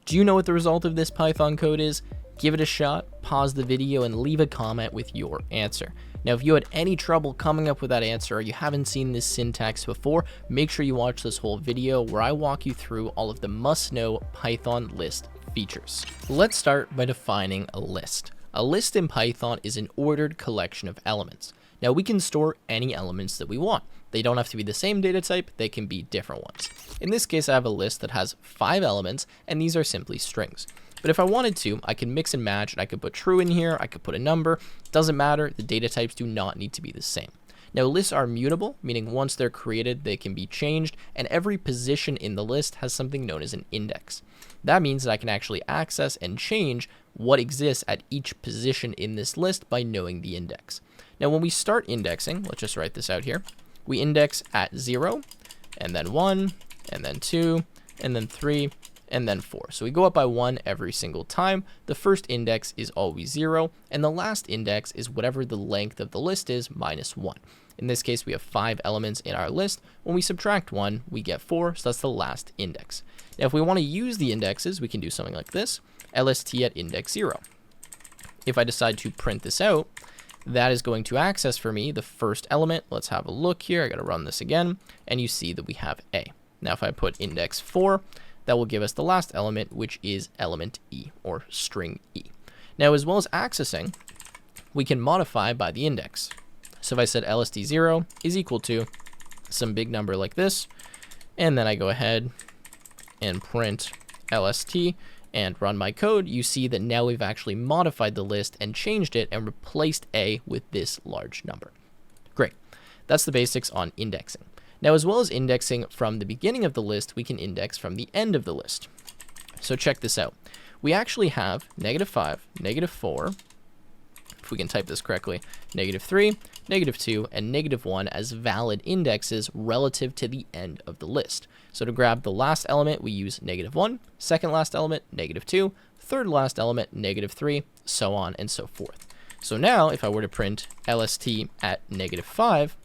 Do you know what the result of this Python code is? Give it a shot, pause the video, and leave a comment with your answer. Now, if you had any trouble coming up with that answer or you haven't seen this syntax before, make sure you watch this whole video where I walk you through all of the must-know Python list features. Let's start by defining a list. A list in Python is an ordered collection of elements. Now, we can store any elements that we want. They don't have to be the same data type, they can be different ones. In this case, I have a list that has 5 elements, and these are simply strings. But if I wanted to, I could mix and match, and I could put true in here, I could put a number. Doesn't matter, the data types do not need to be the same. Now, lists are mutable, meaning once they're created, they can be changed, and every position in the list has something known as an index. That means that I can actually access and change what exists at each position in this list by knowing the index. Now, when we start indexing, let's just write this out here. We index at 0, and then 1, and then 2, and then 3, and then 4. So we go up by 1 every single time. The first index is always 0, and the last index is whatever the length of the list is minus 1. In this case, we have 5 elements in our list. When we subtract 1, we get 4, so that's the last index. Now, if we want to use the indexes, we can do something like this, lst at index 0. If I decide to print this out, that is going to access for me the first element. Let's have a look here. I got to run this again, and you see that we have A. Now, if I put index 4, that will give us the last element, which is element E, or string E. Now, as well as accessing, we can modify by the index. So if I said lst0 is equal to some big number like this, and then I go ahead and print lst and run my code, you see that now we've actually modified the list and changed it and replaced A with this large number. Great. That's the basics on indexing. Now, as well as indexing from the beginning of the list, we can index from the end of the list. So check this out. We actually have -5, -4, if we can type this correctly, -3, -2, and -1 as valid indexes relative to the end of the list. So to grab the last element, we use -1, second last element, -2, third last element, -3, so on and so forth. So now, if I were to print lst at -5,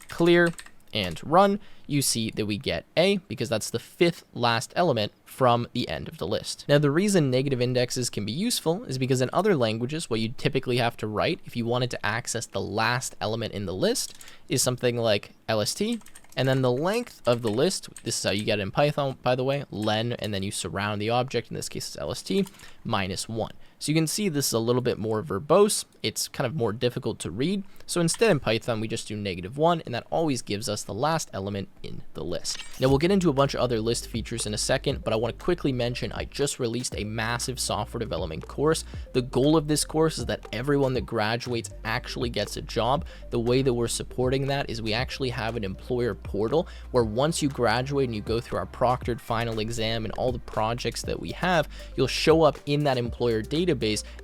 clear, and run, you see that we get A because that's the 5th last element from the end of the list. Now, the reason negative indexes can be useful is because in other languages, what you typically have to write if you wanted to access the last element in the list is something like lst, and then the length of the list, this is how you get it in Python, by the way, len, and then you surround the object, in this case it's lst, -1. So you can see this is a little bit more verbose. It's kind of more difficult to read. So instead in Python, we just do -1, and that always gives us the last element in the list. Now, we'll get into a bunch of other list features in a second, but I want to quickly mention I just released a massive software development course. The goal of this course is that everyone that graduates actually gets a job. The way that we're supporting that is we actually have an employer portal where once you graduate and you go through our proctored final exam and all the projects that we have, you'll show up in that employer database,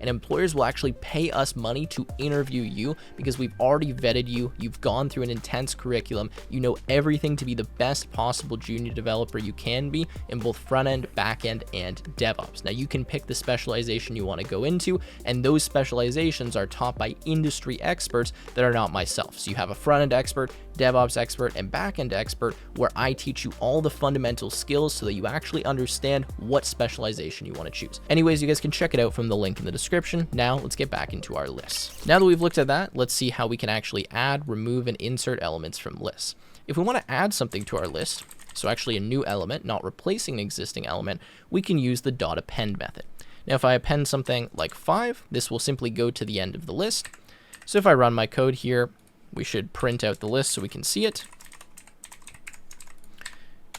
and employers will actually pay us money to interview you because we've already vetted you. You've gone through an intense curriculum. You know everything to be the best possible junior developer you can be in both front end, back end, and DevOps. Now, you can pick the specialization you want to go into, and those specializations are taught by industry experts that are not myself. So you have a front end expert, DevOps expert, and back end expert where I teach you all the fundamental skills so that you actually understand what specialization you want to choose. Anyways, you guys can check it out from the link in the description. Now, let's get back into our lists. Now that we've looked at that, let's see how we can actually add, remove, and insert elements from lists. If we want to add something to our list, so actually a new element, not replacing an existing element, we can use the .append method. Now, if I append something like 5, this will simply go to the end of the list. So if I run my code here, we should print out the list so we can see it.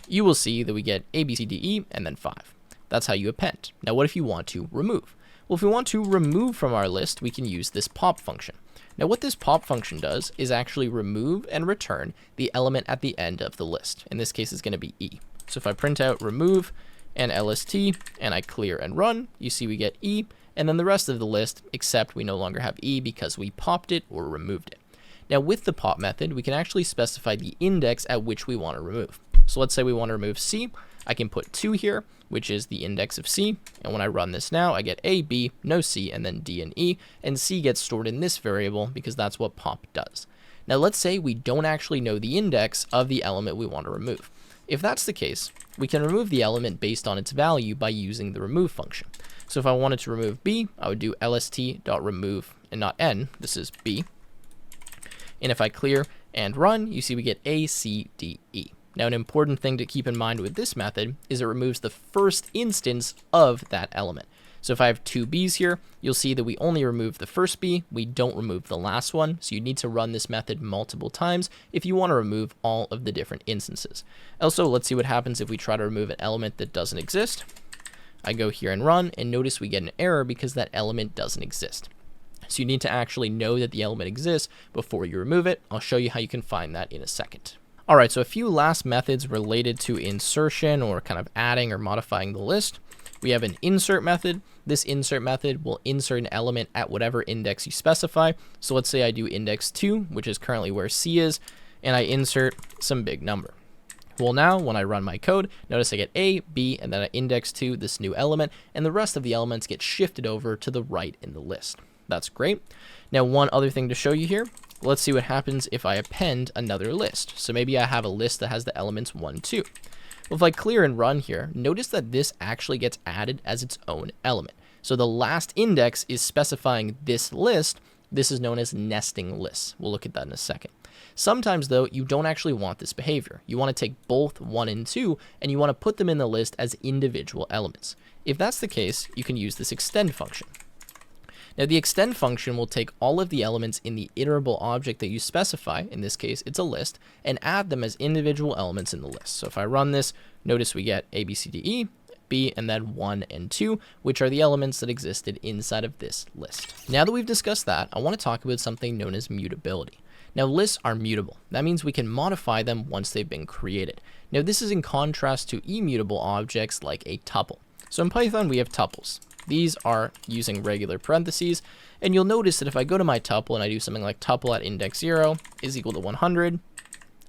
You will see that we get A, B, C, D, E, and then 5. That's how you append. Now, what if you want to remove? Well, if we want to remove from our list, we can use this pop function. Now, what this pop function does is actually remove and return the element at the end of the list. In this case, it's going to be E. So if I print out remove and lst, and I clear and run, you see we get E, and then the rest of the list, except we no longer have E because we popped it or removed it. Now, with the pop method, we can actually specify the index at which we want to remove. So let's say we want to remove C. I can put 2 here, which is the index of C. And when I run this now, I get A, B, no C, and then D and E. And C gets stored in this variable because that's what pop does. Now, let's say we don't actually know the index of the element we want to remove. If that's the case, we can remove the element based on its value by using the remove function. So if I wanted to remove b, I would do lst.remove, and not n, this is b. And if I clear and run, you see we get A, C, D, E. Now, an important thing to keep in mind with this method is it removes the first instance of that element. So if I have two b's here, you'll see that we only remove the first b, we don't remove the last one. So you need to run this method multiple times if you want to remove all of the different instances. Also, let's see what happens if we try to remove an element that doesn't exist. I go here and run, and notice we get an error because that element doesn't exist. So you need to actually know that the element exists before you remove it. I'll show you how you can find that in a second. All right, so a few last methods related to insertion or kind of adding or modifying the list. We have an insert method. This insert method will insert an element at whatever index you specify. So let's say I do index 2, which is currently where C is, and I insert some big number. Well, now when I run my code, notice I get A, B, and then I index 2, this new element, and the rest of the elements get shifted over to the right in the list. That's great. Now, one other thing to show you here, let's see what happens if I append another list. So maybe I have a list that has the elements 1, 2. Well, if I clear and run here, notice that this actually gets added as its own element. So the last index is specifying this list. This is known as nesting lists. We'll look at that in a second. Sometimes, though, you don't actually want this behavior. You want to take both 1 and 2, and you want to put them in the list as individual elements. If that's the case, you can use this extend function. Now, the extend function will take all of the elements in the iterable object that you specify, in this case, it's a list, and add them as individual elements in the list. So if I run this, notice we get A, B, C, D, E, B, and then 1 and 2, which are the elements that existed inside of this list. Now that we've discussed that, I want to talk about something known as mutability. Now, lists are mutable. That means we can modify them once they've been created. Now, this is in contrast to immutable objects like a tuple. So in Python, we have tuples. These are using regular parentheses, and you'll notice that if I go to my tuple and I do something like tuple at index 0 is equal to 100,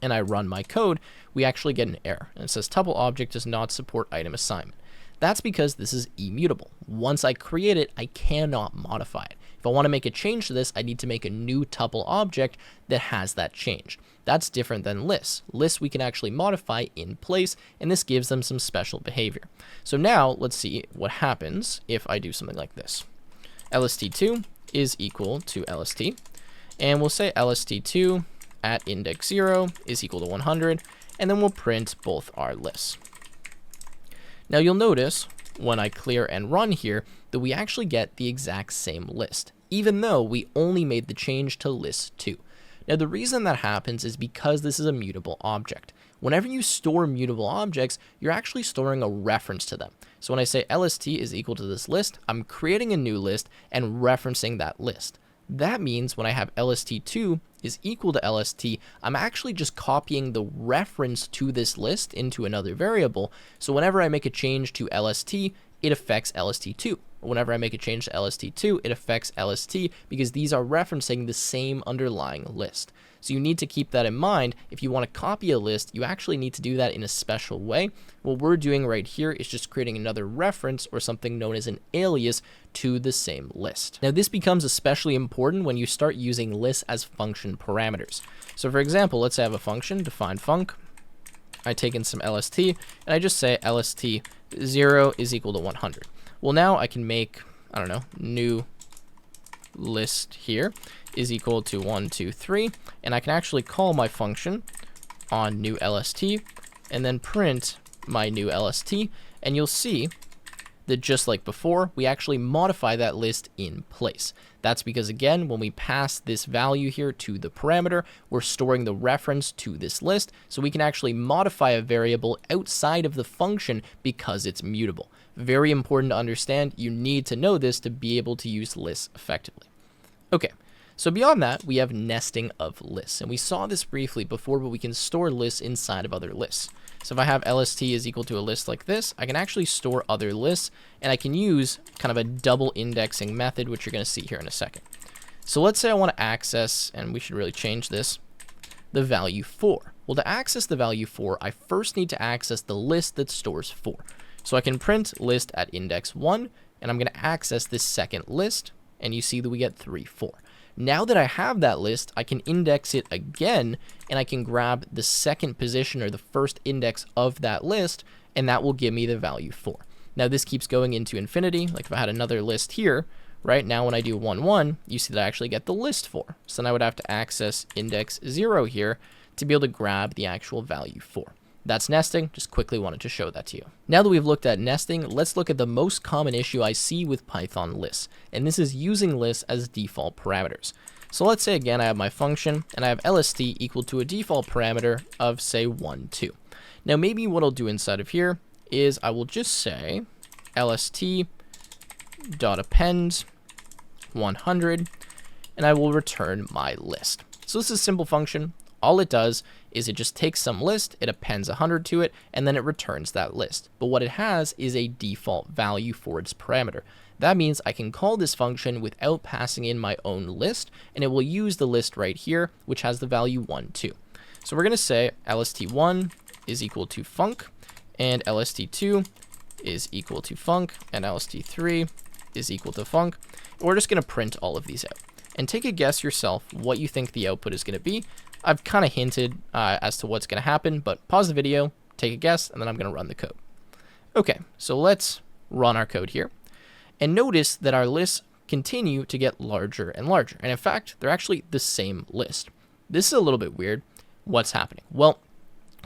and I run my code, we actually get an error, and it says tuple object does not support item assignment. That's because this is immutable. Once I create it, I cannot modify it. If I want to make a change to this, I need to make a new tuple object that has that change. That's different than lists. Lists we can actually modify in place, and this gives them some special behavior. So now let's see what happens if I do something like this. lst2 is equal to lst, and we'll say lst2 at index 0 is equal to 100, and then we'll print both our lists. Now you'll notice when I clear and run here that we actually get the exact same list, even though we only made the change to list 2. Now the reason that happens is because this is a mutable object. Whenever you store mutable objects, you're actually storing a reference to them. So when I say lst is equal to this list, I'm creating a new list and referencing that list. That means when I have lst2 is equal to lst, I'm actually just copying the reference to this list into another variable. So whenever I make a change to lst, it affects lst2. Whenever I make a change to lst2, it affects lst because these are referencing the same underlying list. So you need to keep that in mind. If you want to copy a list, you actually need to do that in a special way. What we're doing right here is just creating another reference or something known as an alias to the same list. Now this becomes especially important when you start using lists as function parameters. So for example, let's say I have a function, define func. I take in some lst, and I just say lst0 is equal to 100. Well, now I can make, I don't know, new list here is equal to 1, 2, 3, and I can actually call my function on new lst and then print my new lst, and you'll see that just like before, we actually modify that list in place. That's because, again, when we pass this value here to the parameter, we're storing the reference to this list, so we can actually modify a variable outside of the function because it's mutable. Very important to understand. You need to know this to be able to use lists effectively. Okay, so beyond that, we have nesting of lists, and we saw this briefly before, but we can store lists inside of other lists. So if I have lst is equal to a list like this, I can actually store other lists, and I can use kind of a double indexing method, which you're going to see here in a second. So let's say I want to access, and we should really change this, the value 4. Well, to access the value 4, I first need to access the list that stores 4. So I can print list at index 1, and I'm going to access this second list, and you see that we get 3, 4. Now that I have that list, I can index it again, and I can grab the second position or the first index of that list and that will give me the value 4. Now this keeps going into infinity. Like if I had another list here, right now when I do 1, 1, you see that I actually get the list 4. So then I would have to access index 0 here to be able to grab the actual value 4. That's nesting. Just quickly wanted to show that to you. Now that we've looked at nesting, let's look at the most common issue I see with Python lists, and this is using lists as default parameters. So let's say again I have my function and I have lst equal to a default parameter of say 1, 2. Now maybe what I'll do inside of here is I will just say lst dot append 100 and I will return my list. So this is a simple function. All it does is it just takes some list, it appends 100 to it, and then it returns that list. But what it has is a default value for its parameter. That means I can call this function without passing in my own list, and it will use the list right here, which has the value 1, 2. So we're going to say lst1 is equal to func, and lst2 is equal to func, and lst3 is equal to func. We're just going to print all of these out. And take a guess yourself what you think the output is going to be. I've kind of hinted as to what's going to happen, but pause the video, take a guess, and then I'm going to run the code. Okay, so let's run our code here. And notice that our lists continue to get larger and larger. And in fact, they're actually the same list. This is a little bit weird. What's happening? Well,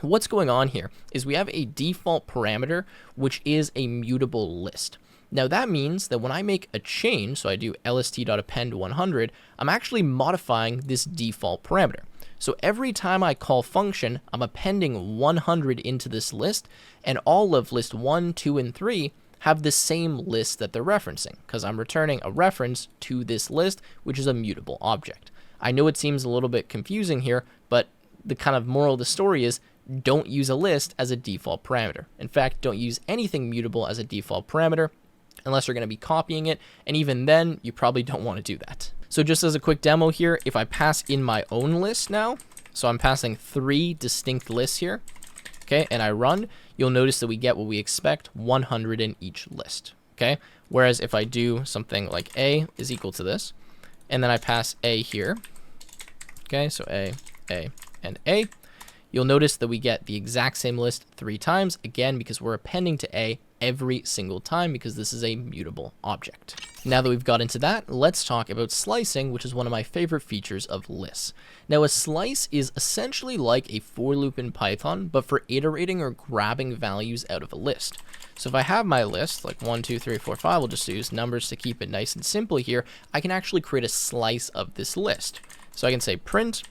what's going on here is we have a default parameter, which is a mutable list. Now that means that when I make a change, so I do lst.append 100, I'm actually modifying this default parameter. So every time I call function, I'm appending 100 into this list, and all of list 1, 2, and 3 have the same list that they're referencing, because I'm returning a reference to this list, which is a mutable object. I know it seems a little bit confusing here, but the kind of moral of the story is don't use a list as a default parameter. In fact, don't use anything mutable as a default parameter unless you're going to be copying it, and even then, you probably don't want to do that. So just as a quick demo here, if I pass in my own list now, so I'm passing 3 distinct lists here, okay, and I run, you'll notice that we get what we expect, 100 in each list, okay? Whereas if I do something like A is equal to this, and then I pass A here, okay, so A, and A, you'll notice that we get the exact same list 3 times, again, because we're appending to A every single time because this is a mutable object. Now that we've got into that, let's talk about slicing, which is one of my favorite features of lists. Now a slice is essentially like a for loop in Python, but for iterating or grabbing values out of a list. So if I have my list, like 1, 2, 3, 4, 5, we'll just use numbers to keep it nice and simple here, I can actually create a slice of this list. So I can say print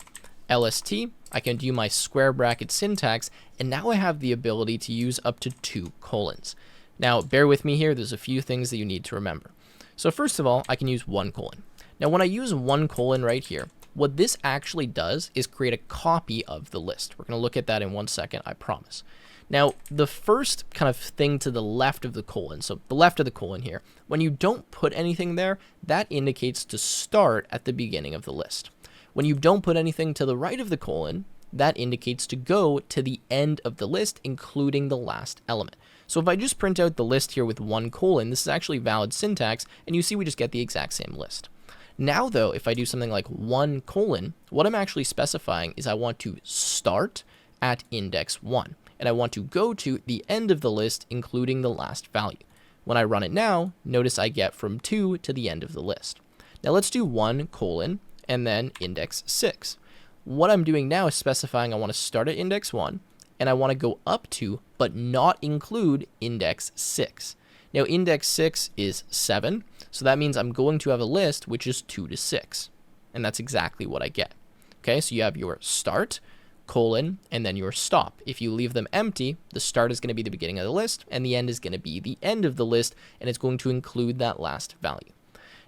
lst, I can do my square bracket syntax, and now I have the ability to use up to 2 colons. Now, bear with me here, there's a few things that you need to remember. So first of all, I can use 1 colon. Now, when I use 1 colon right here, what this actually does is create a copy of the list. We're going to look at that in 1 second, I promise. Now, the first kind of thing to the left of the colon, so the left of the colon here, when you don't put anything there, that indicates to start at the beginning of the list. When you don't put anything to the right of the colon, that indicates to go to the end of the list, including the last element. So if I just print out the list here with 1 colon, this is actually valid syntax, and you see we just get the exact same list. Now though, if I do something like 1 colon, what I'm actually specifying is I want to start at index 1, and I want to go to the end of the list, including the last value. When I run it now, notice I get from 2 to the end of the list. Now let's do 1 colon, and then index 6. What I'm doing now is specifying I want to start at index 1, and I want to go up to, but not include, index 6. Now, index 6 is 7, so that means I'm going to have a list which is 2 to 6, and that's exactly what I get. Okay, so you have your start, colon, and then your stop. If you leave them empty, the start is going to be the beginning of the list, and the end is going to be the end of the list, and it's going to include that last value.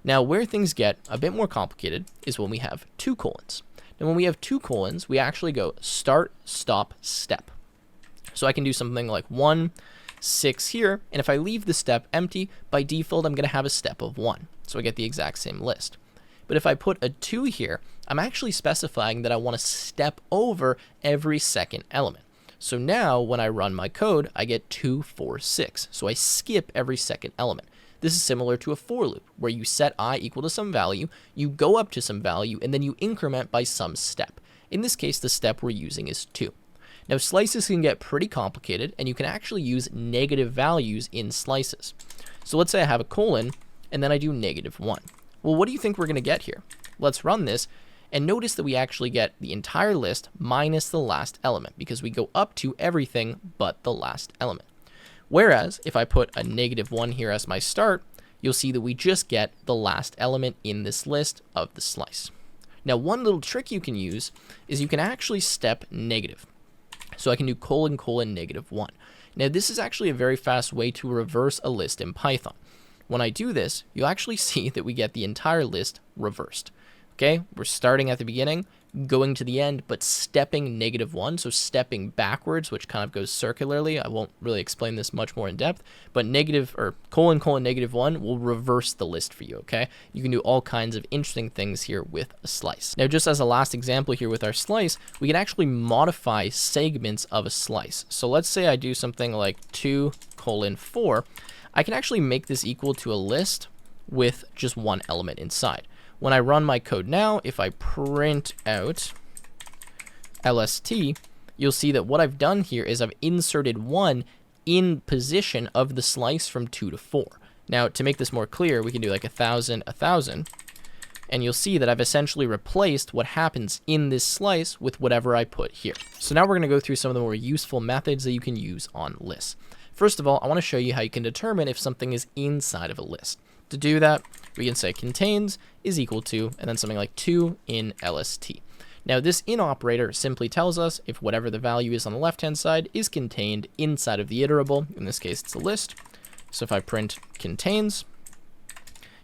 Now, where things get a bit more complicated is when we have 2 colons. Now, when we have 2 colons, we actually go start, stop, step. So I can do something like 1, 6 here, and if I leave the step empty, by default, I'm going to have a step of 1. So I get the exact same list. But if I put a 2 here, I'm actually specifying that I want to step over every second element. So now, when I run my code, I get 2, 4, 6. So I skip every second element. This is similar to a for loop, where you set I equal to some value, you go up to some value, and then you increment by some step. In this case, the step we're using is 2. Now, slices can get pretty complicated, and you can actually use negative values in slices. So let's say I have a colon, and then I do -1. Well, what do you think we're going to get here? Let's run this, and notice that we actually get the entire list minus the last element, because we go up to everything but the last element. Whereas, if I put a -1 here as my start, you'll see that we just get the last element in this list of the slice. Now, one little trick you can use is you can actually step negative. So I can do : -1. Now, this is actually a very fast way to reverse a list in Python. When I do this, you'll actually see that we get the entire list reversed. Okay, we're starting at the beginning, going to the end, but stepping -1, so stepping backwards, which kind of goes circularly. I won't really explain this much more in depth, but ::(-1) will reverse the list for you, okay? You can do all kinds of interesting things here with a slice. Now, just as a last example here with our slice, we can actually modify segments of a slice. So let's say I do something like 2:4. I can actually make this equal to a list with just one element inside. When I run my code now, if I print out LST, you'll see that what I've done here is I've inserted 1 in position of the slice from 2 to 4. Now, to make this more clear, we can do like 1,000, 1,000, and you'll see that I've essentially replaced what happens in this slice with whatever I put here. So now we're going to go through some of the more useful methods that you can use on lists. First of all, I want to show you how you can determine if something is inside of a list. To do that, we can say contains is equal to, and then something like 2 in LST. Now, this in operator simply tells us if whatever the value is on the left-hand side is contained inside of the iterable. In this case, it's a list. So if I print contains,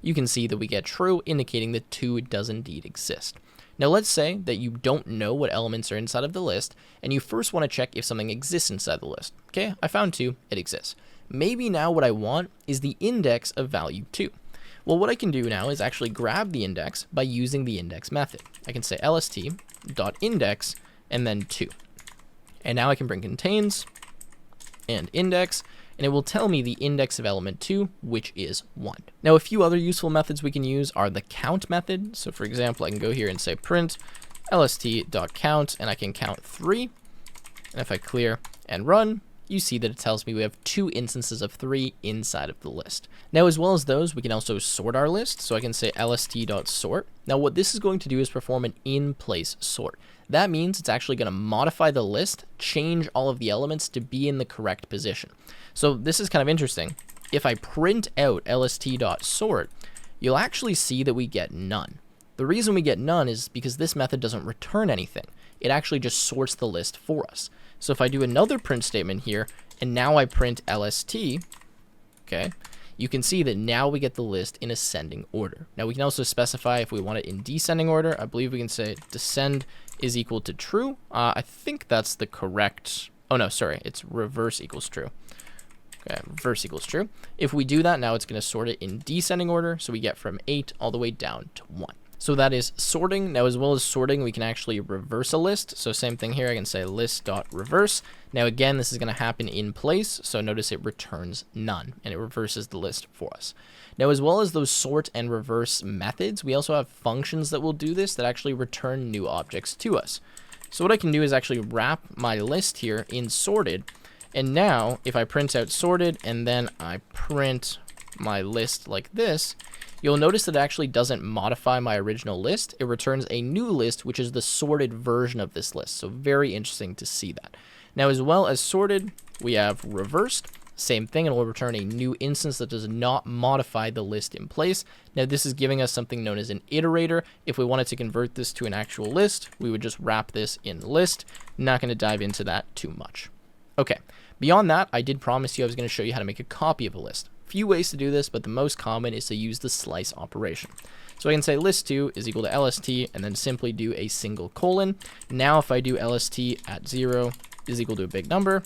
you can see that we get true, indicating that 2 does indeed exist. Now, let's say that you don't know what elements are inside of the list, and you first want to check if something exists inside the list. Okay, I found 2, it exists. Maybe now what I want is the index of value 2. Well, what I can do now is actually grab the index by using the index method. I can say lst.index and then 2. And now I can bring contains and index, and it will tell me the index of element 2, which is 1. Now, a few other useful methods we can use are the count method. So for example, I can go here and say print lst.count, and I can count 3. And if I clear and run, you see that it tells me we have 2 instances of 3 inside of the list. Now, as well as those, we can also sort our list. So I can say lst.sort. Now, what this is going to do is perform an in-place sort. That means it's actually going to modify the list, change all of the elements to be in the correct position. So this is kind of interesting. If I print out lst.sort, you'll actually see that we get none. The reason we get none is because this method doesn't return anything. It actually just sorts the list for us. So if I do another print statement here, and now I print lst, okay, you can see that now we get the list in ascending order. Now we can also specify if we want it in descending order. I believe we can say descend is equal to true. I think that's the correct, oh no, sorry, it's reverse equals true. Okay, reverse equals true. If we do that, now it's going to sort it in descending order, so we get from 8 all the way down to 1. So that is sorting. Now, as well as sorting, we can actually reverse a list. So same thing here, I can say list.reverse. Now again, this is going to happen in place, so notice it returns none, and it reverses the list for us. Now, as well as those sort and reverse methods, we also have functions that will do this that actually return new objects to us. So what I can do is actually wrap my list here in sorted, and now if I print out sorted and then I print my list like this, you'll notice that it actually doesn't modify my original list. It returns a new list, which is the sorted version of this list. So very interesting to see that. Now, as well as sorted, we have reversed. Same thing, and we'll return a new instance that does not modify the list in place. Now, this is giving us something known as an iterator. If we wanted to convert this to an actual list, we would just wrap this in list. Not going to dive into that too much. Okay, beyond that, I did promise you I was going to show you how to make a copy of a list. Few ways to do this, but the most common is to use the slice operation. So I can say list2 is equal to lst and then simply do a single colon. Now if I do lst at 0 is equal to a big number,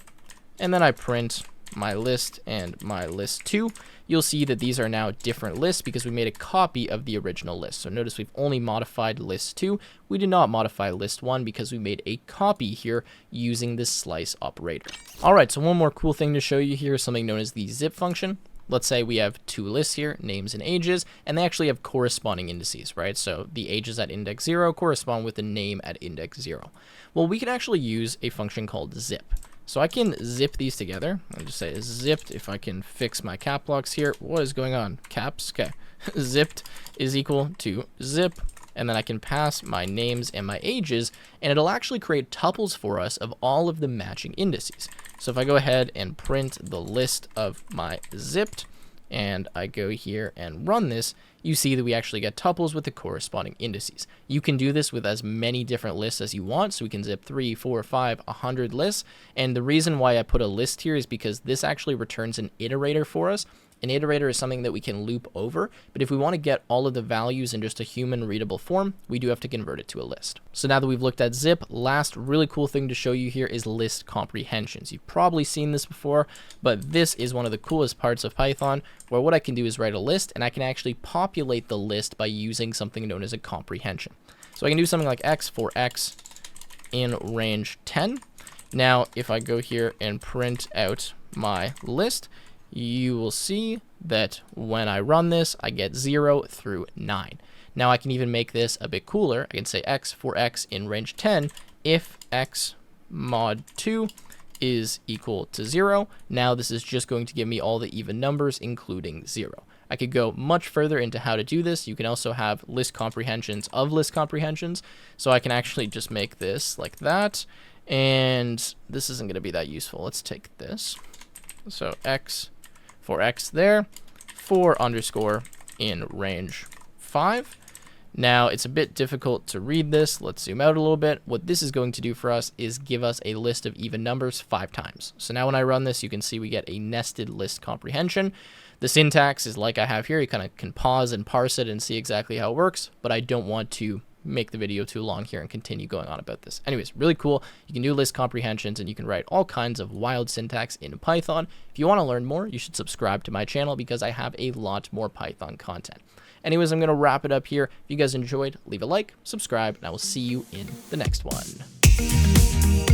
and then I print my list and my list2, you'll see that these are now different lists because we made a copy of the original list. So notice we've only modified list2. We did not modify list1 because we made a copy here using this slice operator. All right, so one more cool thing to show you here is something known as the zip function. let's say we have two lists here, names and ages, and they actually have corresponding indices, right? So the ages at index 0 correspond with the name at index 0. Well, we can actually use a function called zip. So I can zip these together. I'll just say zipped. If I can fix my cap locks here. What is going on? Caps? Okay. Zipped is equal to zip. And then I can pass my names and my ages, and it'll actually create tuples for us of all of the matching indices. So if I go ahead and print the list of my zipped, and I go here and run this, you see that we actually get tuples with the corresponding indices. You can do this with as many different lists as you want, so we can zip 3, 4, 5, 100 lists. And the reason why I put a list here is because this actually returns an iterator for us. An iterator is something that we can loop over, but if we want to get all of the values in just a human readable form, we do have to convert it to a list. So now that we've looked at zip, last really cool thing to show you here is list comprehensions. You've probably seen this before, but this is one of the coolest parts of Python, where what I can do is write a list, and I can actually populate the list by using something known as a comprehension. So I can do something like x for x in range 10. Now, if I go here and print out my list, you will see that when I run this, I get 0 through 9. Now I can even make this a bit cooler. I can say x for x in range 10 if x mod 2 is equal to 0. Now this is just going to give me all the even numbers, including 0. I could go much further into how to do this. You can also have list comprehensions of list comprehensions. So I can actually just make this like that. And this isn't going to be that useful. Let's take this. So x for x there, for underscore in range 5. Now, it's a bit difficult to read this. Let's zoom out a little bit. What this is going to do for us is give us a list of even numbers 5 times. So now when I run this, you can see we get a nested list comprehension. The syntax is like I have here. You kind of can pause and parse it and see exactly how it works, but I don't want to make the video too long here and continue going on about this. Anyways, really cool. You can do list comprehensions and you can write all kinds of wild syntax in Python. If you want to learn more, you should subscribe to my channel because I have a lot more Python content. Anyways, I'm going to wrap it up here. If you guys enjoyed, leave a like, subscribe, and I will see you in the next one.